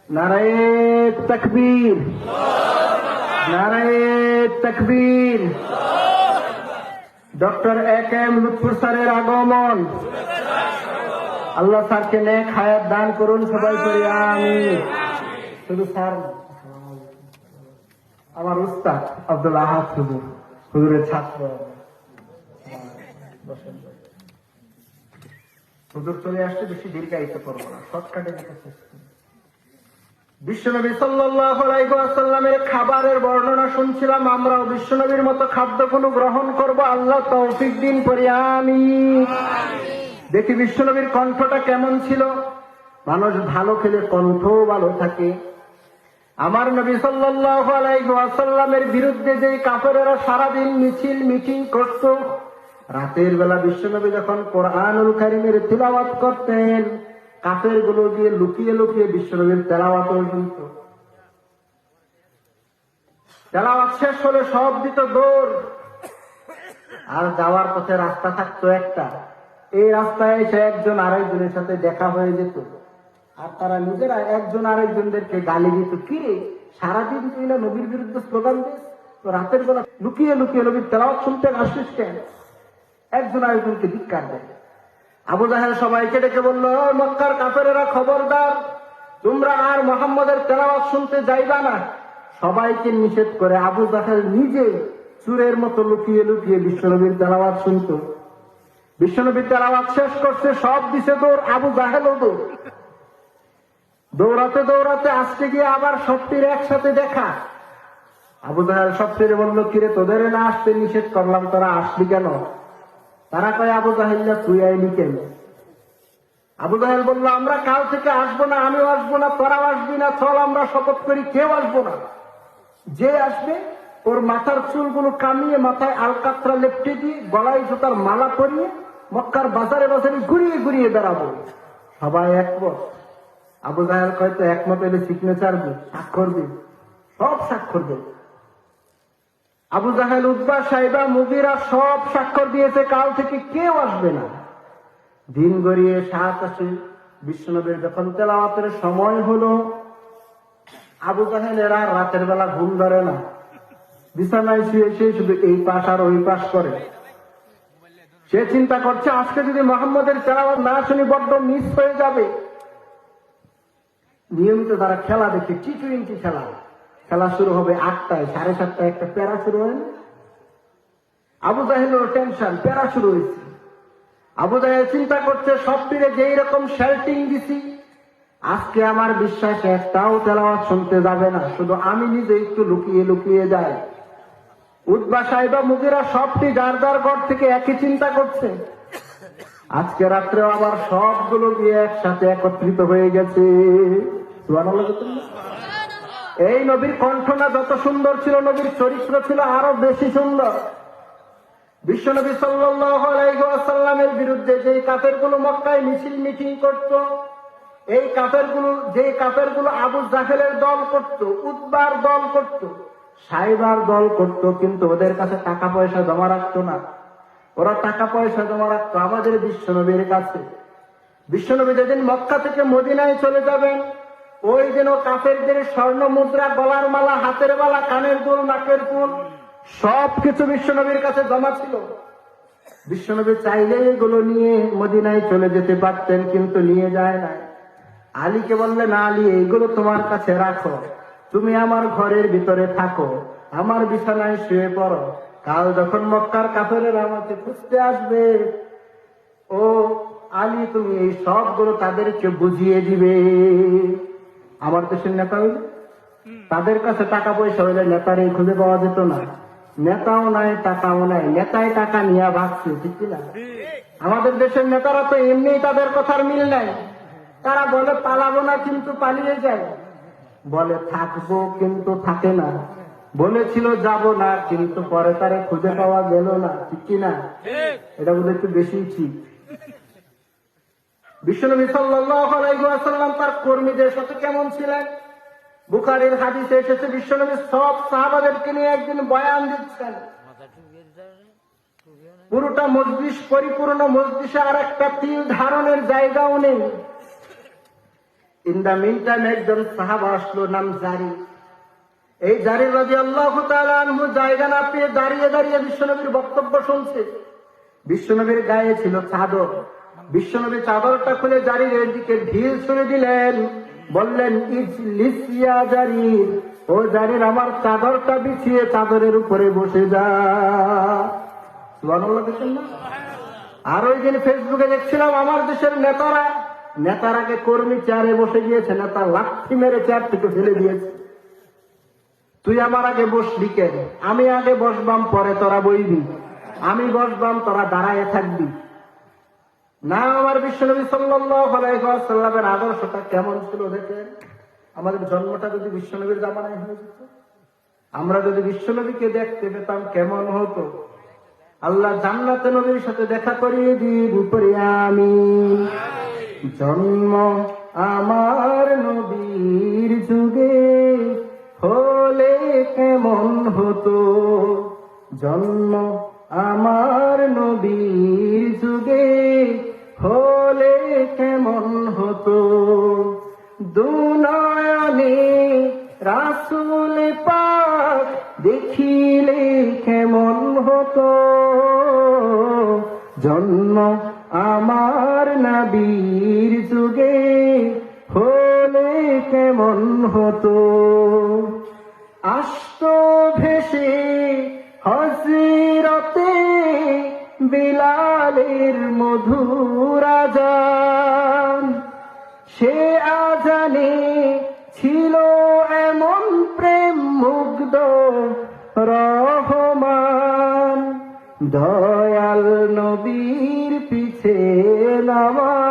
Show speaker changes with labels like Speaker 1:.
Speaker 1: নারায়ে তাকবীর, নারায়ে তাকবীর। Doctor A K M. লুৎফর স্যারের আগমন। আল্লাহ স্যারকে নেক হায়াত দান করুন, সবাই করি আমিন। শুধু স্যার, আমার উস্তাদ আব্দুল আহাদ হুজুরের ছাত্র। হুজুর চলে আসছে, বেশি দীর্ঘায়িত করবো না, শর্টকাটে যেতে চেষ্টা করি। বিশ্বনবী সাল্লাল্লাহু আলাইহি ওয়াসাল্লামের খাবারের বর্ণনা শুনছিলাম। আমরাও বিশ্বনবীর মতো খাদ্যগুলো গ্রহণ করব, আল্লাহ তৌফিক দিন করি আমিন। দেখি বিশ্বনবীর কণ্ঠটা কেমন ছিল। মানুষ ভালো খেলে কণ্ঠও ভালো থাকে। আমার নবী সাল্লাল্লাহু আলাইহি ওয়াসাল্লামের বিরুদ্ধে যে কাফেরেরা সারাদিন মিছিল মিটিং করত, রাতের বেলা বিশ্বনবী যখন কোরআনুল কারীমের তিলাওয়াত করতেন, কাফের গুলো দিয়ে লুকিয়ে লুকিয়ে বিশ্বনবীর তেলাওয়াত শুনত। তেলাওয়াত শেষ হলে সব দিত দৌড়। আর যাওয়ার পথে রাস্তা থাকতো একটা, এই রাস্তায় এসে একজন আরেকজনের সাথে দেখা হয়ে যেত, আর তারা নিজেরা একজন আরেকজনদেরকে গালি দিত। কি রে, সারাদিন তুই না নবীর বিরুদ্ধে স্লোগান দিস, তো রাতের বেলা লুকিয়ে লুকিয়ে নবীর তেলাওয়াত শুনতে আসিস কেন? একজন আরেকজনকে ধিক্কার দেয়। আবু জাহেল সবাইকে ডেকে বলল, মক্কার কাফেরেরা খবরদার, তোমরা আর মুহাম্মদের তেলাওয়াত শুনতে যাইবা না। সবাইকে নিষেধ করে আবু জাহেল নিজে চুরের মতো লুকিয়ে লুকিয়ে বিশ্বনবীর তেলাওয়াত শুনত। বিশ্বনবীর তেলাওয়াত শেষ করছে, সব দিছে দৌড়, আবু জাহেলও দৌড়। দৌড়াতে দৌড়াতে আসতে গিয়ে আবার সবটির একসাথে দেখা। আবু জাহেল সবটিরে বলল, কিরে তোদের না আসতে নিষেধ করলাম, তোরা আসলি কেন? তারা কয়, আবু জাহেল্লা তুই আইলি কেন? আবু জাহেল বলল, আমরা কাল থেকে আসবো না, আমিও আসবো না, তোরাও আসবি না, চল আমরা শপথ করি কেউ আসবো না। যে আসবে ওর মাথার চুলগুলো কামিয়ে মাথায় আলকাতরা লেপটে দিয়ে গলায় জুতার মালা পরিয়ে মক্কার বাজারে বাজারে ঘুরিয়ে ঘুরিয়ে বেড়াবো। সবাই একমত। আবু জাহেল হয়তো একমত এলে সিগনেচার দিই, স্বাক্ষর দিই, সব স্বাক্ষর দেয়। আবু জাহেল, উতবা, সাইবা, মুগীরা সব স্বাক্ষর দিয়েছে, কাল থেকে কেউ আসবে না। দিন গড়িয়ে 7 আসে। বিশ্বনবীর যখন তেলাওয়াতের সময় হলো, আবু জাহেল এরা রাতের বেলা ঘুম ধরে না, বিছানায় শুয়ে শুয়ে শুধু এই পাশ আর ওই পাশ করে। সে চিন্তা করছে, আজকে যদি মুহাম্মদের তেলাওয়াত না শুনি বড্ড মিস হয়ে যাবে। নিয়মিত তারা খেলা দেখে, টি-20 খেলা। খেলা শুরু হবে 8টায়, 7:30টায় একটা প্যারা শুরু হয়। আবু জাহেলের টেনশন, প্যারা শুরু হয়েছে। আবু জাহেল চিন্তা করছে, সব তীরে যেই রকম শেল্টিং দিছি, আজকে আমার বিশ্বাস একটাও তেলাওয়াত শুনতে যাবে না, শুধু আমি নিজে একটু লুকিয়ে লুকিয়ে যাই। উতবা, সাইবা, মুগীরা সবটি যার যার ঘর থেকে একই চিন্তা করছে। আজকে রাত্রেও আবার সবগুলো গিয়ে একসাথে একত্রিত হয়ে গেছে। সুবহানাল্লাহ। এই নবীর কণ্ঠনা যত সুন্দর ছিল, নবীর চরিত্র ছিল আরো বেশি সুন্দর। বিশ্বনবী সাল্লাল্লাহু আলাইহি ওয়াসাল্লামের বিরুদ্ধে যেই কাফেরগুলো মক্কায় মিছিল মিটিং করত, এই কাফেরগুলো আবু জাহেলের দল করত, উতবার দল করত, সাইবার দল করত, কিন্তু ওদের কাছে টাকা পয়সা জমা রাখতো না। ওরা টাকা পয়সা জমা রাখতো আমাদের বিশ্বনবীর কাছে। বিশ্বনবী যেদিন মক্কা থেকে মদিনায় চলে যাবেন, ওই দিন কাফেরদের স্বর্ণ মুদ্রা, গলার মালা, হাতের মালা, কানের দুল, নাকের ফুল সবকিছু বিশ্বনবীর কাছে জমা ছিল। বিশ্বনবী চাইলে এগুলো নিয়ে মদিনায় চলে যেতে পারতেন, কিন্তু নিয়ে যায় না। আলীকে বললেন, আলী এইগুলো তোমার কাছে রাখো, তুমি আমার ঘরের ভিতরে থাকো, আমার বিছানায় শুয়ে পড়ো। কাল যখন মক্কার কাফেরেরা আমাকে খুঁজতে আসবে, ও আলী তুমি এই সবগুলো তাদেরকে বুঝিয়ে দিবে। আমার দেশের নেতা হইলে তাদের কাছে টাকা পয়সা হইলে নেতারই খুঁজে পাওয়া যেত না। নেতাও নাই, টাকাও নাই, নেতায় টাকা নিয়ে ভাগছে, ঠিক না? আমাদের দেশের নেতারা তো এমনি তাদের কথার মিল নাই। তারা বলে পালাবো না, কিন্তু পালিয়ে যায়। বলে থাকবো, কিন্তু থাকে না। বলেছিল যাব না, কিন্তু পরে তারে খুঁজে পাওয়া গেল না, ঠিক না? এটা বোধ একটু বেশি ঠিক। বিশ্বনবী সাল্লাল্লাহু আলাইহি ওয়াসাল্লাম তার কর্মীদের সাথে কেমন ছিলেন? বুখারীর হাদিসে এসেছে, বিশ্বনবী সব সাহাবাদেরকে নিয়ে একদিন বয়ান দিচ্ছেন। পুরোটা মজলিস পরিপূর্ণ, মজলিসে আর একটা তিল ধারণের জায়গাও নেই। ইন দা মিন টাইম একজন সাহাবা আসলো, নাম জারি। এই জারি রাদিয়াল্লাহু তাআলা আনহু জায়গা না পেয়ে দাঁড়িয়ে দাঁড়িয়ে বিশ্বনবীর বক্তব্য শুনছে। বিশ্বনবীর গায়ে ছিল চাদর। বিশ্বনবী চাদরটা খুলে জারির দিকে ঢিল ছুড়ে দিলেন, বললেন, ইজলিস ইয়া জারি, ও জারির আমার চাদরটা বিছিয়ে চাদরের উপরে বসে যা। সুবহানাল্লাহ দেখেন না? আর ওই দিন ফেসবুকে দেখছিলাম আমার দেশের নেতারাকে কর্মী চেয়ারে বসে গিয়েছে, নেতা লাঠি মেরে চেয়ার থেকে ফেলে দিয়েছে। তুই আমার আগে বসলি কেন? আমি আগে বসবাম, পরে তোরা বইবি। আমি বসবাম, তোরা দাঁড়ায় থাকবি না। আমার বিশ্বনবী সাল্লাল্লাহু আলাইহি ওয়াসাল্লামের আদর্শটা কেমন ছিল দেখেন। আমাদের জন্মটা যদি বিশ্বনবীর জামানায় হয়ে যেত, আমরা যদি বিশ্বনবীকে দেখতে পেতাম কেমন হতো। আল্লাহ জান্নাতে নবীর সাথে দেখা করিয়ে দিন পরে আমিন। জন্ম আমার নবীর যুগে হলে কেমন হতো, জন্ম আমার নবীর যুগে হলে কেমন হতো। দুনয়নে রাসূল পাক দেখিলে কেমন হতো, জন্ম আমার নবীর যুগে হলে কেমন হতো। আসত ভেসে হযরতে বিলালের মধুর আযান, সে আযানে ছিল এমন প্রেম মুগ্ধ রহমান। দয়াল নবীর পিছে নামাজ